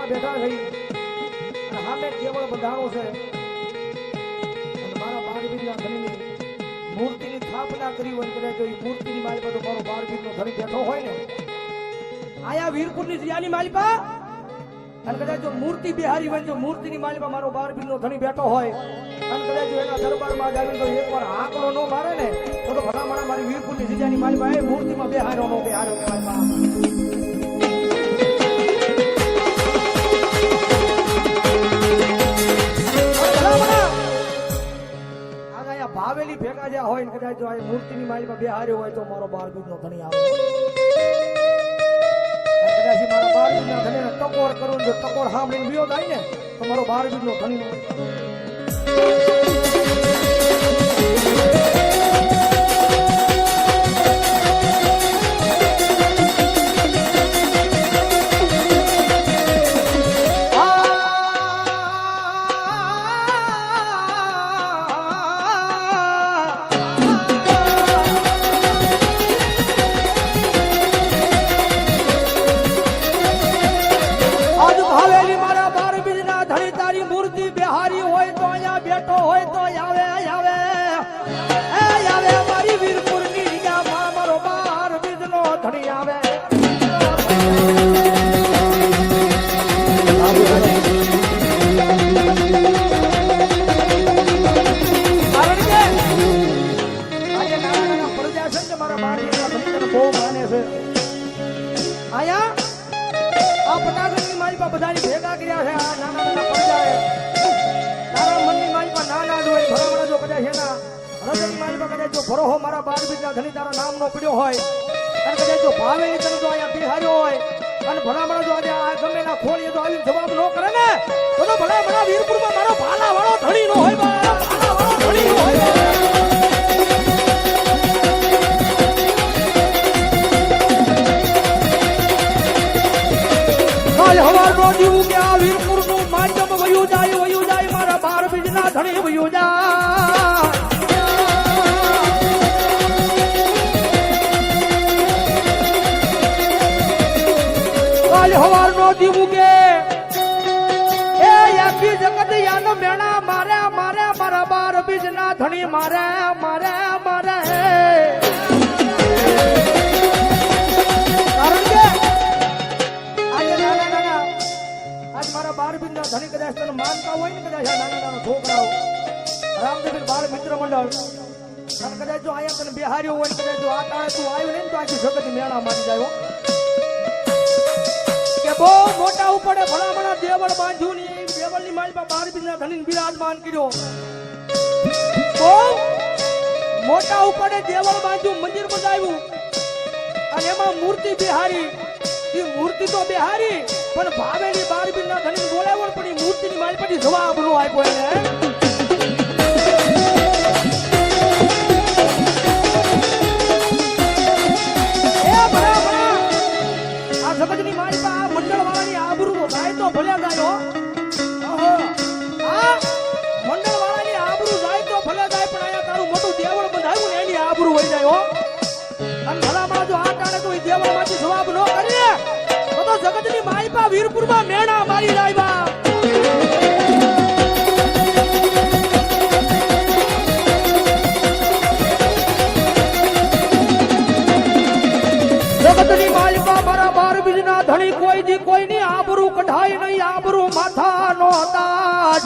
બેઠા થઈ અને સામે કેવળ બંધાણો છે અને મારા બાળબીજના ધણીની મૂર્તિની સ્થાપના કરી હોય કદાચ એ મૂર્તિની માલિકા તો મારો બાળબીજનો ધણી બેઠો હોય ને આયા વીરપુરની જિયાની માલિકા અને કદાચ જો મૂર્તિ બિહારી હોય જો મૂર્તિની માલિકા મારો બાળબીજનો ધણી બેઠો હોય અને કદાચ જો એના દરબારમાં જાવીને તો એકવાર આંકડો ન મારે ને તો ભલામણા મારી વીરપુરની જિયાની માલિકા એ મૂર્તિમાં બેહાર્યો નો બેહાર્યો કહેવાય ભાવેલી ભેગા જ્યાં હોય ને કદાચ જો આ મૂર્તિની માલિકા બેહાર્યો હોય તો મારો બાળબીજનો ધણી આવે કદાચ મારા બાળબીજના ધણીને ટકોર કરું જો ટકોર સાંભળીને વિયો થાય ને તો મારો બાળબીજનો ધણી ભરોહો મારા બાળબીજના ધણી તારા નામનો પડ્યો હોય અને કદાચ જો ભાવેલી તને જો અહીંયા બિહાર્યો હોય અને ભલામણા જો આજે આ ગમે ના ખોલીએ તો આવીને જવાબ ન કરે ને તો ભલામણા વીરપુરમાં મારો ભાલા વાળો ધણી નો હોય ભાલા વાળો ધણી નો હોય કાલ હવારનો જીવું કે આ વીરપુરનું માધ્યમ વયું જાય મારા બાળબીજના ધણી વયું જાય હવાર નો દીવું કે એ આખી જગત યાનો મેણા મારે મારા બાળબીજના ધણી મારે કારણ કે આજે નાના આજ મારા બાળબીજના ધણી કદાચ તને માનતા હોય ને કદાચ આ નાના છોકરાઓ રામદેવ બાળ મિત્ર મંડળ અને કદાચ જો અહીંયા તને બિહાર્યો હોય કદાચ જો આ ટાણે તું આવ્યો ને તો આખી જગત મેળા મારી જાય બહુ મોટા ઉપડે ભલામણા દેવળ બાંધ્યું ની દેવળની માલમાં બાળબીજના ધણીને બિરાજમાન કર્યો બહુ મોટા ઉપડે દેવળ બાંધ્યું મંદિર બનાવ્યું અને એમાં મૂર્તિ બિહારી એ મૂર્તિ તો બિહારી પણ ભાવેલી બાળબીજના ધણીને બોલાવ્યો પણ એ મૂર્તિની માલ પરથી જવાબ નો આપ્યો એને જગતની માલિકા આ મંડળ વાળાની આબરૂ જાય તો ભલે જાય આ મંડળ વાળાની આબરૂ જાય તો ભલે જાય પણ અહીંયા તારું મોટું દેવળ બંધાયું ને એની આબરૂ વહી જાય અને ભલામાં જો આ ટાણે કોઈ દેવળમાંથી જવાબ ન કરીએ તો જગતની માલિકા વીરપુરમાં મેણા મારી લાવ્યા જગતની માલિકા મારા બાળબીજના ધણી કોઈ દી કોઈની આબરૂ કઢાય નહીં આબરૂ માથા નો તાજ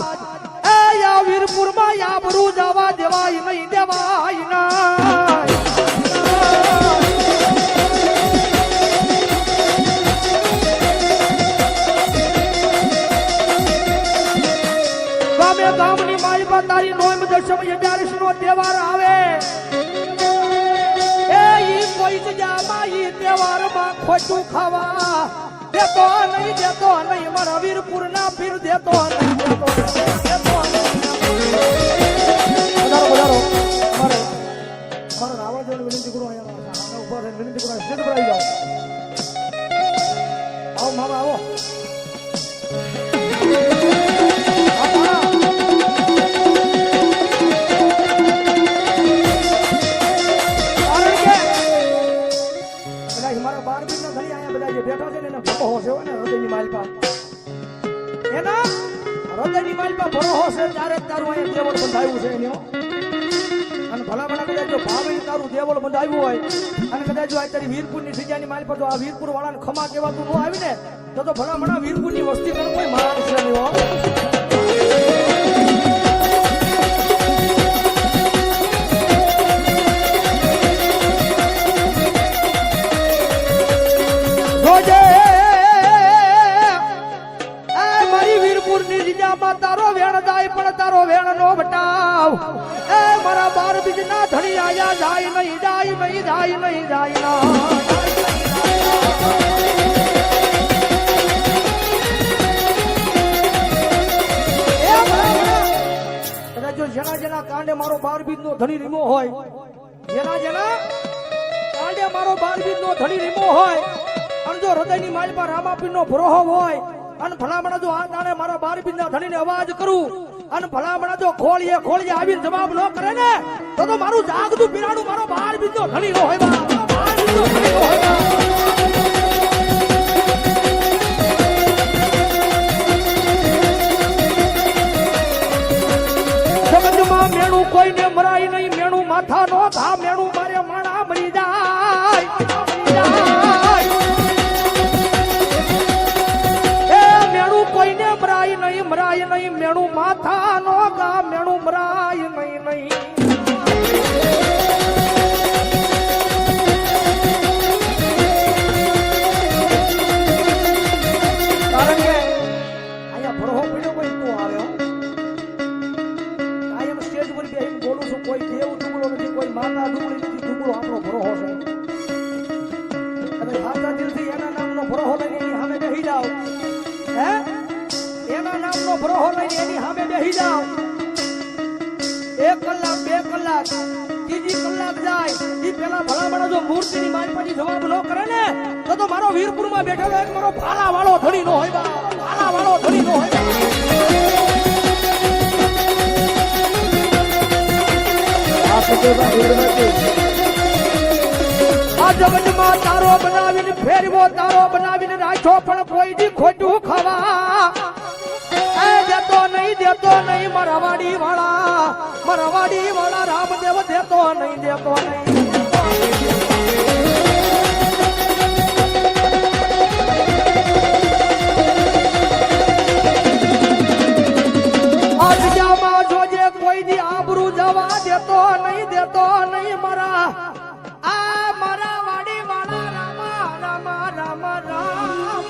એ આ વીરપુરમાં આબરૂ જવા દેવાય નહીં દેવાય ના ગામે ગામની માલિકા તારી નોમ દશમ 11 નો તહેવાર આવે કોઈ જગ્યામાં ઈ તહેવારમાં ખોટું ખાવા દેતો નહીં મારા વીરપુર ના પીર દેતો નહીં મારા રાવા જોડે વિનંતી કરું અહીંયા ઉભા રહીને વિનંતી કરું સ્ટેજ પર આવી જાઓ આવો મામા આવો એના હૃદયની માલમાં ભરોહો છે ત્યારે જ તારું અહીંયા દેવળ બંધાયું છે એનો. અને ભલામણા કદાચ જો ભાવે તારું દેવળ બંધાવ્યું હોય અને કદાચ જો આ તારી વીરપુરની સીજાની માલ પર જો આ વીરપુર વાળાને ખમા કહેવાતું ન આવી ને તો ભલામણા વીરપુરની વસ્તી પર કોઈ માણસ છે નહીં હો. તારો વેણ જાય પણ તારો વેણ નો બટાવ. એ મારા બાર બીજ ના ધણી આયા જાય નહીં જાય નહીં જાય નહીં જાય ના કદાચ જો જેના જેના કાંડે મારો બાર બીજ નો ધણી રીમો હોય, જેના જેના કાંડે મારો બાર બીજ નો ધણી રીમો હોય અને જો હૃદયની માલમાં રામાપીર નો ભરોહો હોય અને ભલામણા જો આ દાડે મારા બાર બીજના ધણીને અવાજ કરું અને ભલામણા જો ખોળીએ આવીને જવાબ ન કરે ને તો મારું જાગતું પીરાણું મારો બાર બીજનો ધણી નો હોય બાર બીજનો ધણી નો હોય. જગતમાં મેણું કોઈને મરાય નહીં, મેણું માથા નો ઘા, મેણું મારે માણા મરી જાય. કોઈને મરાય નહીં મેણું માથા નો ગા, મેણું મરાય નહીં. કારણ કે અહીંયા ભરોહો પડ્યો કોઈ તું આવ્યો કાયમ સ્ટેજ પર બેહીને બોલું છું. કોઈ દેવ ડુબળો નથી, કોઈ માતા ડુબળી નથી, ડુબળો આપણો ભરોહો છે. અને સાચા દિલથી એના નામનો ભરોહો લઈને એની સામે બેસી જાઓ. હે એના નામનો ભરોહો લઈને એની સામે બેસી જાઓ. 1 કલાક 2 કલાક ત્રીજી કલાક જાય એ પેલા ભલામણા જો મૂર્તિની મારી પછી જવાબ ન કરે ને તો મારો વીરપુરમાં બેઠેલો એક મારો ભાલા વાળો ધણી નો હોય બા, ભાલા વાળો ધણી નો હોય. આ જગતમાં તારો બનાવીને ફેરવો, તારો બનાવીને રાખ્યો પણ કોઈ દી ખોટું ખાવા દેતો નહીં મારા વાડી વાળા રામદેવ દેતો નહીં. આ જગ્યામાં જોજે કોઈ દી આબરૂ જવા દેતો નહીં મારા વાડી વાળા રામ.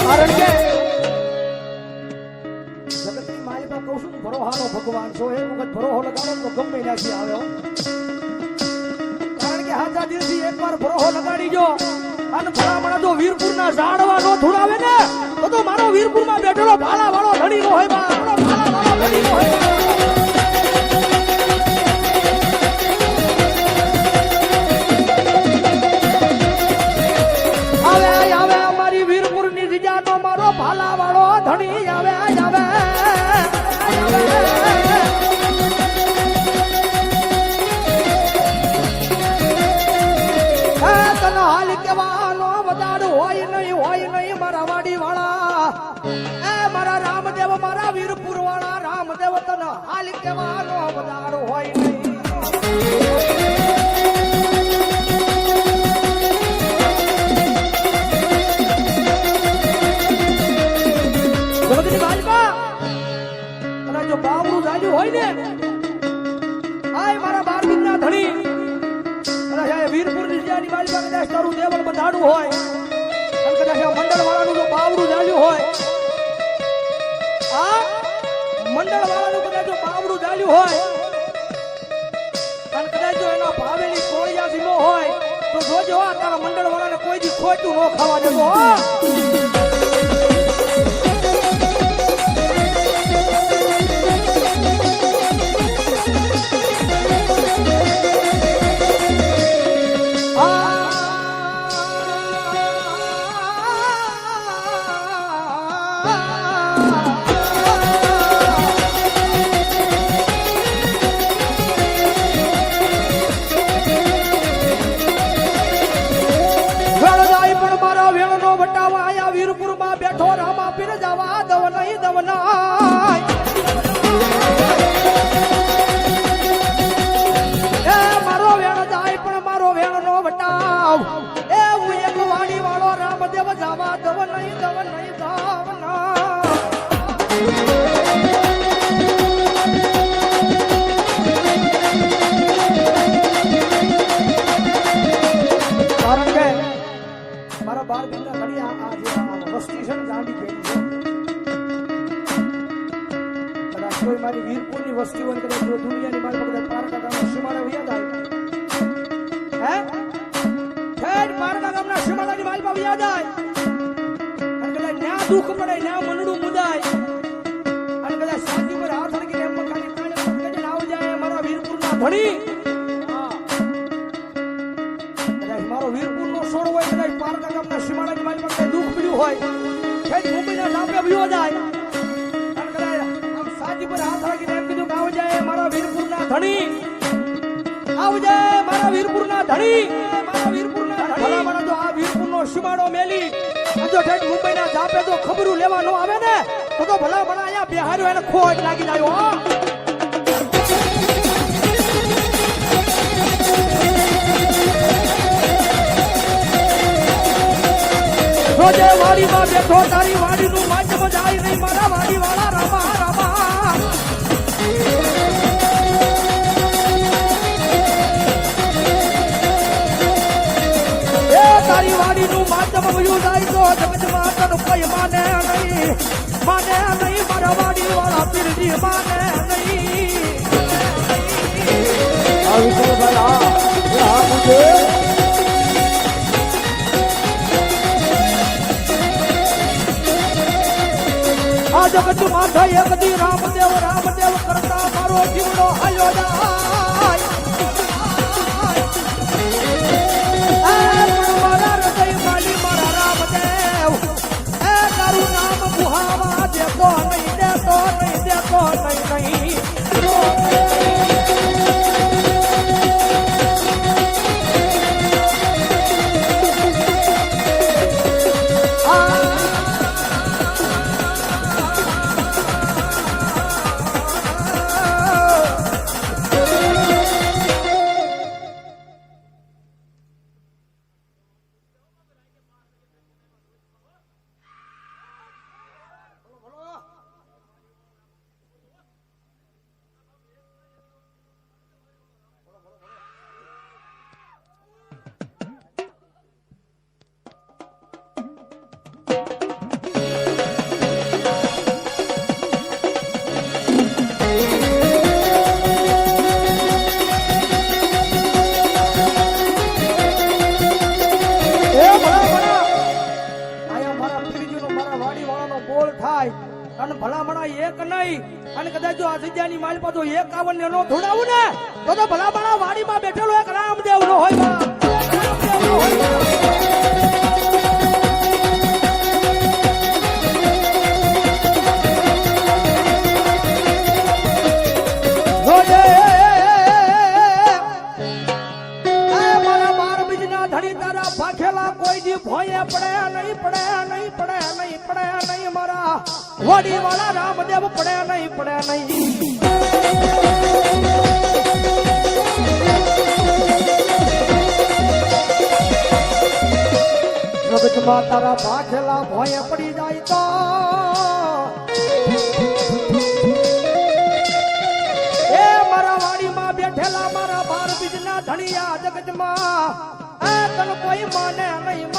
કારણ કે જગતની માલિકા કહું છું ભરોહાનો ભગવાન છો. એક વખત ભરોહો લગાડો તો ગમે ત્યાંથી આવ્યો. કારણ કે હાથા દિલથી એકવાર ભરોહો લગાડી જો અને ભલામણા જો વીરપુરના ઝાડવા નો ધુડાવે ને તો મારો વીરપુરમાં બેઠેલો ભાલા વાળો ધણી નો હોય બા, ભાલા વાળો ધણી નો હોય. આવે અમારી વીરપુરની જીજાનો મારો ભાલા વાળો ધણી આવે. તને હાલ કેવાનો વધાર હોય નહીં મારા વાડી વાળા. મારા રામદેવ મારા વીરપુર વાળા રામદેવ તને હાલ કેવાનો વધાર હોય નહીં. જો બાવળું ચાલ્યું હોય ને આય મારા બાર બીજના ધણી અને વીરપુર ની માલિકા કદાચ તારું દેવળ બંધાડું હોય અને કદાચ મંડળ વાળાનું જો બાવળું ચાલ્યું હોય, આ મંડળ વાળાનું કદાચ જો બાવળું ચાલ્યું હોય અને કદાચ જો એનો ભાવેલી કોળિયા સીમો હોય તો જોજો તારા મંડળ વાળાને કોઈ દી ખોટું ન ખાવા દેતો. એ હું એક વાડી વાળો રામદેવ જાવા દવ નહીં જાવના કારણ કે મારા બાર બિંદા ઘડી આ વસ્તી છે ને ગાંડી પેલી છે કદાચ કોઈ મારી વીરપુરની વસ્તી હોય કદાચ દુનિયાની મારી કદાચ પારકા ગામના સીમાડે વ્યા જાય હે ખેડ પારકા ગામના સીમાડાની માલ પર વ્યા જાય અને કદાચ ન્યા દુઃખ પડે ન્યા મનડું મુદાય અને કદાચ સાચી પર હાથ લગીને એમ ખાલી કાને પકડીને આવ જાય મારા વીરપુરના ધણી મારો વીરપુરનો સોળ હોય કદાચ પારકા ગામના સીમાડાની માલ પર દુઃખ પડ્યું હોય ખેડ મુંબઈના નામે વ્યો જાય અને કદાચ આમ સાચી પર હાથ લગીને એમ કીધું કે આવ જાય મારા વીરપુરના ધણી આવજે મારા વીરપુરના ધણી મારા વીરપુરના ધણી ભલા મને તો આ વીરપુરનો સીમાડો મેલી જો ઠેઠ મુંબઈના જાપે તો ખબરું લેવા ન આવે ને તો ભલા મને અહીંયા બિહાર્યો એને ખોટ લાગી જાય હો રોજે વાડીમાં બેઠો તારી વાડીનું માધ્યમ જાય નહીં મારા વાડી વાળા રામા રામા તારી વાડીનું માધ્યમ વયું જાય તો જગતમાં તને કોઈ માને નહીં મારા વાડી વાળા પીરજી માને નહીં આ વિઠ્ઠલભાઈ આ મુજે આ જગતમાં થઈ એક દી રામદેવ કરતા મારો જીવડો હાલ્યો જાય દેતો નહીં અને ભલામણા એક નહીં અને કદાચ જો આ જગ્યાની માલ પાછો 51 નો ધોડાવું ને તો ભલામણા વાડીમાં બેઠેલો એક રામદેવ નો હોય વાડી વાળા રામદેવ પડે નહીં જગતમાં તારા ભાખેલા ભોય પડી જાય તો એ મારા વાડીમાં બેઠેલા મારા બાર બીજના ધણિયા જગતમાં તને કોઈ માને નહીં